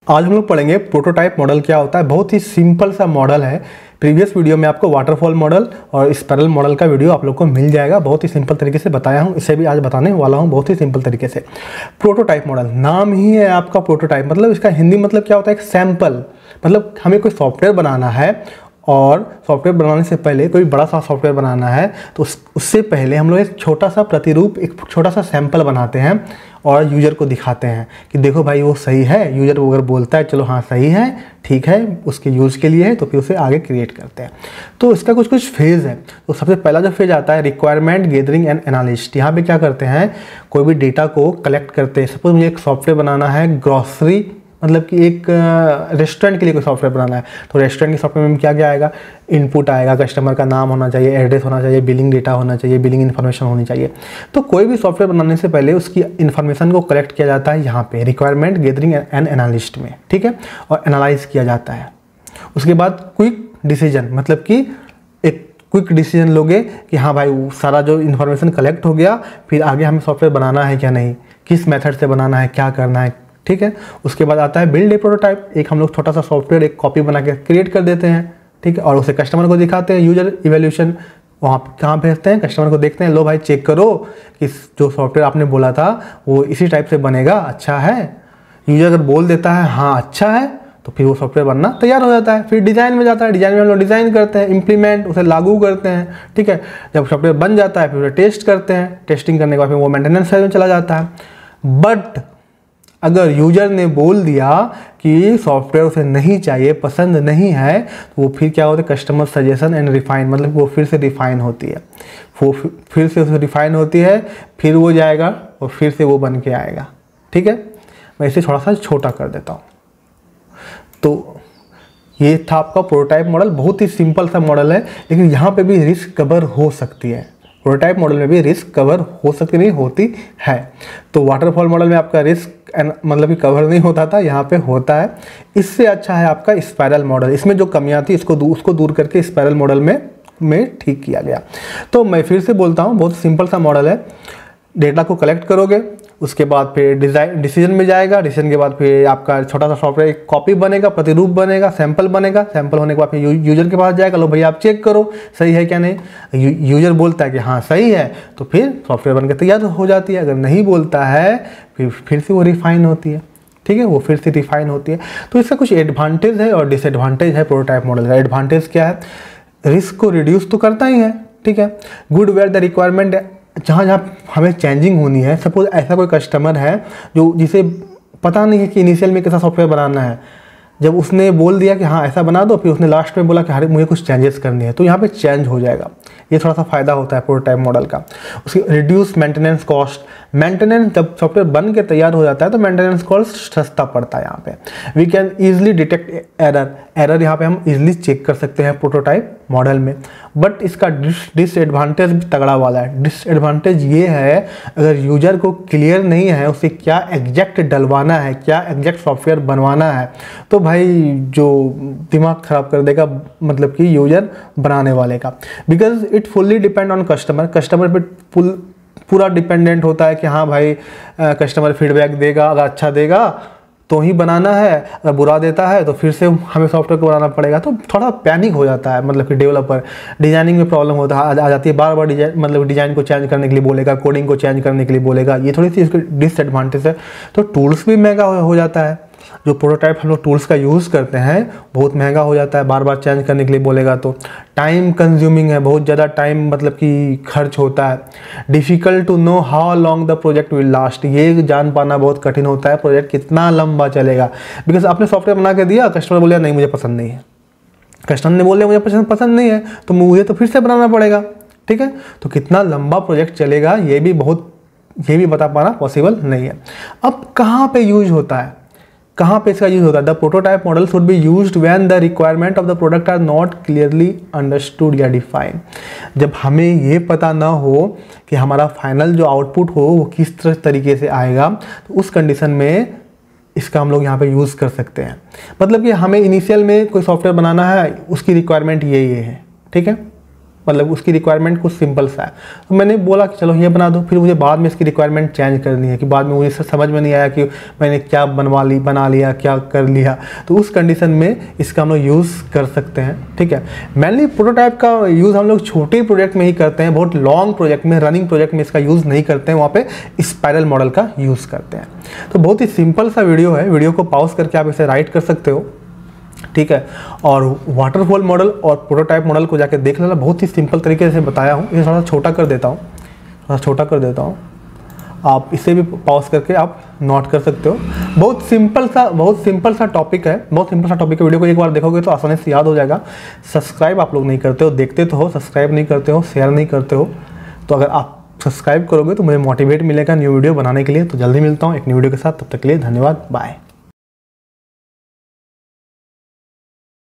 आज हम लोग पढ़ेंगे प्रोटोटाइप मॉडल क्या होता है। बहुत ही सिंपल सा मॉडल है। प्रीवियस वीडियो में आपको वाटरफॉल मॉडल और स्पाइरल मॉडल का वीडियो आप लोग को मिल जाएगा। बहुत ही सिंपल तरीके से बताया हूँ, इसे भी आज बताने वाला हूँ बहुत ही सिंपल तरीके से। प्रोटोटाइप मॉडल नाम ही है आपका प्रोटोटाइप, मतलब इसका हिंदी मतलब क्या होता है, एक सैंपल। मतलब हमें कोई सॉफ्टवेयर बनाना है और सॉफ्टवेयर बनाने से पहले कोई बड़ा सा सॉफ्टवेयर बनाना है तो उससे पहले हम लोग एक छोटा सा प्रतिरूप, एक छोटा सा सैंपल बनाते हैं और यूज़र को दिखाते हैं कि देखो भाई वो सही है। यूज़र अगर बोलता है चलो हाँ सही है, ठीक है, उसके यूज़ के लिए है, तो फिर उसे आगे क्रिएट करते हैं। तो इसका कुछ फेज़ है। तो सबसे पहला जो फेज़ आता है रिक्वायरमेंट गैदरिंग एंड एनालिस्ट। यहाँ पे क्या करते हैं, कोई भी डेटा को कलेक्ट करते हैं। सपोज मुझे एक सॉफ्टवेयर बनाना है ग्रॉसरी, मतलब कि एक रेस्टोरेंट के लिए कोई सॉफ्टवेयर बनाना है, तो रेस्टोरेंट के सॉफ्टवेयर में क्या क्या आएगा, इनपुट आएगा, कस्टमर का नाम होना चाहिए, एड्रेस होना चाहिए, बिलिंग डेटा होना चाहिए, बिलिंग इन्फॉर्मेशन होनी चाहिए। तो कोई भी सॉफ्टवेयर बनाने से पहले उसकी इन्फॉर्मेशन को कलेक्ट किया जाता है यहाँ पे रिक्वायरमेंट गैदरिंग एंड एनालिस्ट में, ठीक है, और एनालाइज किया जाता है। उसके बाद क्विक डिसीजन, मतलब कि एक क्विक डिसीजन लोगे कि हाँ भाई सारा जो इन्फॉर्मेशन कलेक्ट हो गया, फिर आगे हमें सॉफ्टवेयर बनाना है क्या नहीं, किस मेथड से बनाना है, क्या करना है, ठीक है। उसके बाद आता है बिल्ड ए प्रोटोटाइप। एक हम लोग छोटा सा सॉफ्टवेयर एक कॉपी बना के क्रिएट कर देते हैं, ठीक है, और उसे कस्टमर को दिखाते हैं। यूजर इवैल्यूएशन वहाँ कहाँ भेजते हैं, कस्टमर को देखते हैं, लो भाई चेक करो कि जो सॉफ्टवेयर आपने बोला था वो इसी टाइप से बनेगा, अच्छा है। यूजर अगर बोल देता है हाँ अच्छा है, तो फिर वो सॉफ्टवेयर बनना तैयार हो जाता है। फिर डिज़ाइन में जाता है, डिज़ाइन में हम लोग डिज़ाइन करते हैं, इम्प्लीमेंट, उसे लागू करते हैं, ठीक है। जब सॉफ्टवेयर बन जाता है फिर उसे टेस्ट करते हैं, टेस्टिंग करने के बाद फिर वो मेंटेनेंस फेज में चला जाता है। बट अगर यूजर ने बोल दिया कि सॉफ्टवेयर उसे नहीं चाहिए, पसंद नहीं है, तो वो फिर क्या होता है, कस्टमर सजेशन एंड रिफाइन, मतलब वो फिर से रिफाइन होती है, वो फिर से उसे रिफाइन होती है, फिर वो जाएगा और फिर से वो बन के आएगा, ठीक है। मैं इसे थोड़ा सा छोटा कर देता हूँ। तो ये था आपका प्रोटोटाइप मॉडल। बहुत ही सिंपल सा मॉडल है, लेकिन यहाँ पे भी रिस्क कवर हो सकती है। प्रोटोटाइप मॉडल में भी रिस्क कवर हो सकती नहीं, होती है। तो वाटरफॉल मॉडल में आपका रिस्क मतलब कि कवर नहीं होता था, यहाँ पे होता है। इससे अच्छा है आपका स्पाइरल मॉडल। इसमें जो कमियां थी उसको दूर करके स्पाइरल मॉडल में ठीक किया गया। तो मैं फिर से बोलता हूँ, बहुत सिंपल सा मॉडल है। डेटा को कलेक्ट करोगे, उसके बाद फिर डिसीजन में जाएगा, डिसीजन के बाद फिर आपका छोटा सा सॉफ्टवेयर एक कॉपी बनेगा, प्रतिरूप बनेगा, सैंपल बनेगा, सैंपल होने के बाद फिर यूजर के पास जाएगा, लो भैया आप चेक करो सही है क्या नहीं। यूजर बोलता है कि हाँ सही है, तो फिर सॉफ्टवेयर बनकर तैयार हो जाती है। अगर नहीं बोलता है फिर से वो रिफाइन होती है, ठीक है, वो फिर से रिफाइन होती है। तो इसका कुछ एडवांटेज है और डिसएडवांटेज है प्रोटोटाइप मॉडल का। एडवांटेज क्या है, रिस्क को रिड्यूस तो करता ही है, ठीक है। गुड वेयर द रिक्वायरमेंट, जहाँ जहाँ हमें चेंजिंग होनी है। सपोज ऐसा कोई कस्टमर है जो जिसे पता नहीं है कि इनिशियल में कैसा सॉफ्टवेयर बनाना है, जब उसने बोल दिया कि हाँ ऐसा बना दो, फिर उसने लास्ट में बोला कि अरे मुझे कुछ चेंजेस करनी है, तो यहाँ पे चेंज हो जाएगा। ये थोड़ा सा फायदा होता है प्रोटोटाइप मॉडल का। उसकी रिड्यूस मेंटेनेंस कॉस्ट, मेंटेनेंस जब सॉफ्टवेयर बन के तैयार हो जाता है तो मेंटेनेंस कॉस्ट सस्ता पड़ता है। यहाँ पे we can easily detect error यहाँ पे हम इजिली चेक कर सकते हैं प्रोटोटाइप मॉडल में। बट इसका डिसएडवांटेज भी तगड़ा वाला है। डिसएडवांटेज ये है, अगर यूजर को क्लियर नहीं है उसे क्या एग्जैक्ट डलवाना है, क्या एग्जैक्ट सॉफ्टवेयर बनवाना है, तो भाई जो दिमाग खराब कर देगा, मतलब कि यूजर बनाने वाले का। Because it fully depend on customer. Customer पे पूरा डिपेंडेंट होता है कि हाँ भाई कस्टमर फीडबैक देगा, अगर अच्छा देगा तो ही बनाना है, अगर बुरा देता है तो फिर से हमें सॉफ्टवेयर को बनाना पड़ेगा। तो थोड़ा पैनिक हो जाता है, मतलब कि डेवलपर डिजाइनिंग में प्रॉब्लम होता है, आ जाती है। बार बार डिजाइन को चेंज करने के लिए बोलेगा, कोडिंग को चेंज करने के लिए बोलेगा। ये थोड़ी सी इसकी डिसएडवांटेज है। तो टूल्स भी महंगा हो जाता है। जो प्रोटोटाइप हम लोग टूल्स का यूज़ करते हैं बहुत महंगा हो जाता है, बार बार चेंज करने के लिए बोलेगा तो टाइम कंज्यूमिंग है, बहुत ज़्यादा टाइम मतलब कि खर्च होता है। Difficult to know how long the project will last, ये जान पाना बहुत कठिन होता है प्रोजेक्ट कितना लंबा चलेगा। बिकॉज आपने सॉफ्टवेयर बना के दिया, कस्टमर बोले नहीं मुझे पसंद नहीं है, कस्टमर ने बोले मुझे पसंद नहीं है, तो मुझे तो फिर से बनाना पड़ेगा, ठीक है। तो कितना लंबा प्रोजेक्ट चलेगा ये भी बता पाना पॉसिबल नहीं है। अब कहाँ पे यूज होता है, कहाँ पे इसका यूज होता है। The prototype model should be used when the requirement of the product are not clearly understood या डिफाइंड। जब हमें ये पता ना हो कि हमारा फाइनल जो आउटपुट हो वो किस तरीके से आएगा, तो उस कंडीशन में इसका हम लोग यहाँ पे यूज़ कर सकते हैं। मतलब कि हमें इनिशियल में कोई सॉफ्टवेयर बनाना है, उसकी रिक्वायरमेंट ये है, ठीक है। मतलब उसकी रिक्वायरमेंट कुछ सिंपल सा है, तो मैंने बोला कि चलो ये बना दो। फिर मुझे बाद में इसकी रिक्वायरमेंट चेंज करनी है कि बाद में मुझे समझ में नहीं आया कि मैंने क्या बना लिया क्या कर लिया, तो उस कंडीशन में इसका हम लोग यूज़ कर सकते हैं। ठीक है, मेनली प्रोटोटाइप का यूज़ हम लोग छोटे प्रोजेक्ट में ही करते हैं, बहुत लॉन्ग प्रोजेक्ट में, रनिंग प्रोजेक्ट में इसका यूज़ नहीं करते हैं, वहाँ पे स्पाइरल मॉडल का यूज़ करते हैं। तो बहुत ही सिंपल सा वीडियो है, वीडियो को पॉज करके आप इसे राइट कर सकते हो। ठीक है, और वाटरफॉल मॉडल और प्रोटोटाइप मॉडल को जाके देख लेना, बहुत ही सिंपल तरीके से बताया हूँ। इसे थोड़ा छोटा कर देता हूँ, आप इसे भी पॉज करके आप नोट कर सकते हो। बहुत सिंपल सा टॉपिक है, वीडियो को एक बार देखोगे तो आसानी से याद हो जाएगा। सब्सक्राइब आप लोग नहीं करते हो, देखते तो हो, सब्सक्राइब नहीं करते हो, शेयर नहीं करते हो, तो अगर आप सब्सक्राइब करोगे तो मुझे मोटिवेट मिलेगा न्यू वीडियो बनाने के लिए। तो जल्दी मिलता हूँ एक न्यू वीडियो के साथ, तब तक के लिए धन्यवाद, बाय।